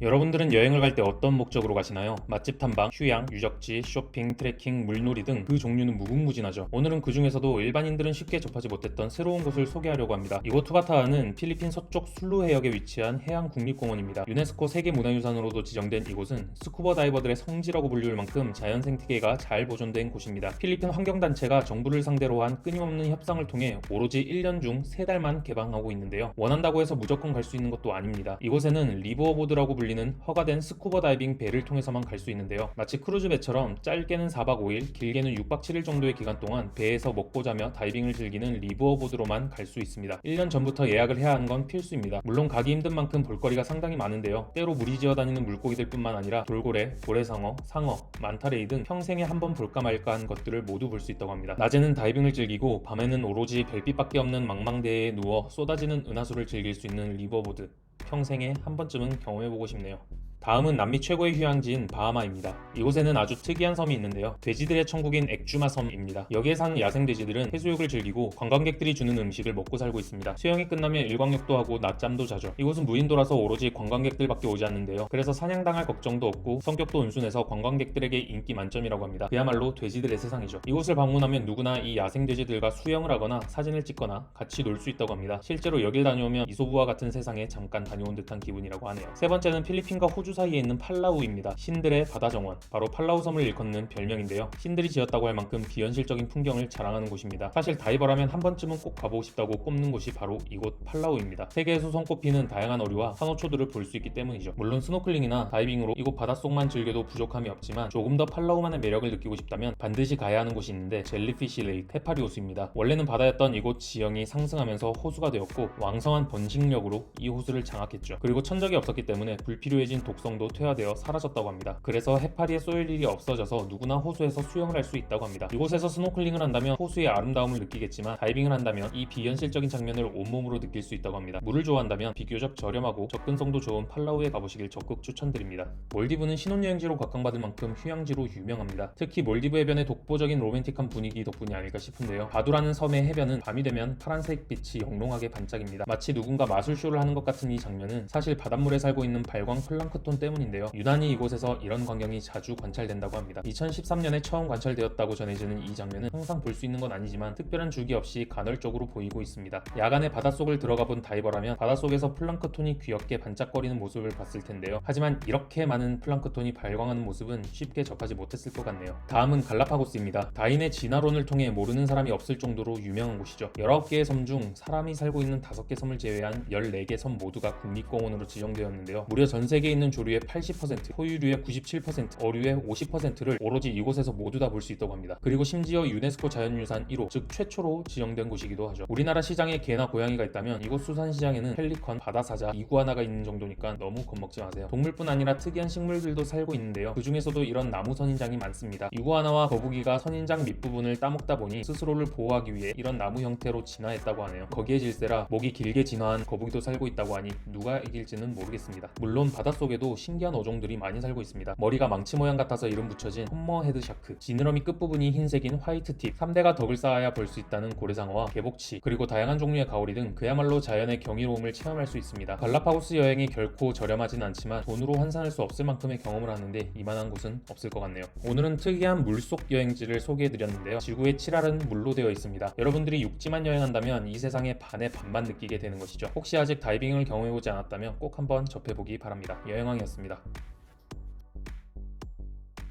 여러분들은 여행을 갈 때 어떤 목적으로 가시나요? 맛집 탐방, 휴양, 유적지, 쇼핑, 트레킹, 물놀이 등 그 종류는 무궁무진하죠. 오늘은 그 중에서도 일반인들은 쉽게 접하지 못했던 새로운 곳을 소개하려고 합니다. 이곳 투바타아는 필리핀 서쪽 술루 해역에 위치한 해양 국립공원입니다. 유네스코 세계문화유산으로도 지정된 이곳은 스쿠버 다이버들의 성지라고 불릴 만큼 자연 생태계가 잘 보존된 곳입니다. 필리핀 환경단체가 정부를 상대로 한 끊임없는 협상을 통해 오로지 1년 중 3달만 개방하고 있는데요. 원한다고 해서 무조건 갈 수 있는 것도 아닙니다. 이곳에는 리버어보드라고 불리는 허가된 스쿠버 다이빙 배를 통해서만 갈 수 있는데요. 마치 크루즈 배처럼 짧게는 4박 5일, 길게는 6박 7일 정도의 기간 동안 배에서 먹고 자며 다이빙을 즐기는 리버어보드로만 갈 수 있습니다. 1년 전부터 예약을 해야 하는 건 필수입니다. 물론 가기 힘든 만큼 볼거리가 상당히 많은데요. 때로 무리지어 다니는 물고기들 뿐만 아니라 돌고래, 고래상어, 상어, 만타레이 등 평생에 한 번 볼까 말까 한 것들을 모두 볼 수 있다고 합니다. 낮에는 다이빙을 즐기고 밤에는 오로지 별빛밖에 없는 망망대해에 누워 쏟아지는 은하수를 즐길 수 있는 리버보드. 평생에 한 번쯤은 경험해보고 싶네요. 다음은 남미 최고의 휴양지인 바하마입니다. 이곳에는 아주 특이한 섬이 있는데요. 돼지들의 천국인 엑주마 섬입니다. 여기에 사는 야생 돼지들은 해수욕을 즐기고 관광객들이 주는 음식을 먹고 살고 있습니다. 수영이 끝나면 일광욕도 하고 낮잠도 자죠. 이곳은 무인도라서 오로지 관광객들밖에 오지 않는데요. 그래서 사냥당할 걱정도 없고 성격도 온순해서 관광객들에게 인기 만점이라고 합니다. 그야말로 돼지들의 세상이죠. 이곳을 방문하면 누구나 이 야생 돼지들과 수영을 하거나 사진을 찍거나 같이 놀 수 있다고 합니다. 실제로 여길 다녀오면 이소부와 같은 세상에 잠깐 다녀온 듯한 기분이라고 하네요. 세 번째는 필리핀과 호주 사이에 있는 팔라우입니다. 신들의 바다 정원, 바로 팔라우 섬을 일컫는 별명인데요. 신들이 지었다고 할 만큼 비현실적인 풍경을 자랑하는 곳입니다. 사실 다이버라면 한 번쯤은 꼭 가보고 싶다고 꼽는 곳이 바로 이곳 팔라우입니다. 세계에서 손꼽히는 다양한 어류와 산호초들을 볼 수 있기 때문이죠. 물론 스노클링이나 다이빙으로 이곳 바닷속만 즐겨도 부족함이 없지만 조금 더 팔라우만의 매력을 느끼고 싶다면 반드시 가야 하는 곳이 있는데 젤리피시 레이크 헤파리 호수입니다. 원래는 바다였던 이곳 지형이 상승하면서 호수가 되었고 왕성한 번식력으로 이 호수를 장악했죠. 그리고 천적이 없었기 때문에 불필요해진 독성도 퇴화되어 사라졌다고 합니다. 그래서 해파리에 쏘일 일이 없어져서 누구나 호수에서 수영을 할 수 있다고 합니다. 이곳에서 스노클링을 한다면 호수의 아름다움을 느끼겠지만 다이빙을 한다면 이 비현실적인 장면을 온몸으로 느낄 수 있다고 합니다. 물을 좋아한다면 비교적 저렴하고 접근성도 좋은 팔라우에 가보시길 적극 추천드립니다. 몰디브는 신혼여행지로 각광받을 만큼 휴양지로 유명합니다. 특히 몰디브 해변의 독보적인 로맨틱한 분위기 덕분이 아닐까 싶은데요. 바두라는 섬의 해변은 밤이 되면 파란색 빛이 영롱하게 반짝입니다. 마치 누군가 마술쇼를 하는 것 같은 이 장면은 사실 바닷물에 살고 있는 발광 플랑크톤 때문인데요. 유난히 이곳에서 이런 광경이 자주 관찰된다고 합니다. 2013년에 처음 관찰되었다고 전해지는 이 장면은 항상 볼 수 있는 건 아니지만 특별한 주기 없이 간헐적으로 보이고 있습니다. 야간에 바닷속을 들어가 본 다이버라면 바닷속에서 플랑크톤이 귀엽게 반짝거리는 모습을 봤을 텐데요. 하지만 이렇게 많은 플랑크톤이 발광하는 모습은 쉽게 접하지 못했을 것 같네요. 다음은 갈라파고스입니다. 다인의 진화론을 통해 모르는 사람이 없을 정도로 유명한 곳이죠. 19개의 섬 중 사람이 살고 있는 5개 섬을 제외한 14개 섬 모두가 국립공원으로 지정되었는데요. 무려 전 세계에 있는 조류의 80%, 포유류의 97%, 어류의 50%를 오로지 이곳에서 모두 다 볼 수 있다고 합니다. 그리고 심지어 유네스코 자연유산 1호, 즉 최초로 지정된 곳이기도 하죠. 우리나라 시장에 개나 고양이가 있다면 이곳 수산시장에는 펠리컨, 바다사자, 이구아나가 있는 정도니까 너무 겁먹지 마세요. 동물뿐 아니라 특이한 식물들도 살고 있는데요. 그 중에서도 이런 나무 선인장이 많습니다. 이구아나와 거북이가 선인장 밑부분을 따먹다 보니 스스로를 보호하기 위해 이런 나무 형태로 진화했다고 하네요. 거기에 질세라 목이 길게 진화한 거북이도 살고 있다고 하니 누가 이길지는 모르겠습니다. 물론 바닷속에도 신기한 어종들이 많이 살고 있습니다. 머리가 망치 모양 같아서 이름 붙여진 험머 헤드 샤크, 지느러미 끝부분이 흰색인 화이트 팁, 3대가 덕을 쌓아야 볼 수 있다는 고래상어와 개복치, 그리고 다양한 종류의 가오리 등 그야말로 자연의 경이로움을 체험할 수 있습니다. 갈라파고스 여행이 결코 저렴하진 않지만 돈으로 환산할 수 없을 만큼의 경험을 하는데 이만한 곳은 없을 것 같네요. 오늘은 특이한 물속 여행지를 소개해드렸는데요. 지구의 7할은 물로 되어 있습니다. 여러분들이 육지만 여행한다면 이 세상의 반의 반만 느끼게 되는 것이죠. 혹시 아직 다이빙을 경험해보지 않았다면 꼭 한번 접해보기 바랍니다. 여행왕이었습니다.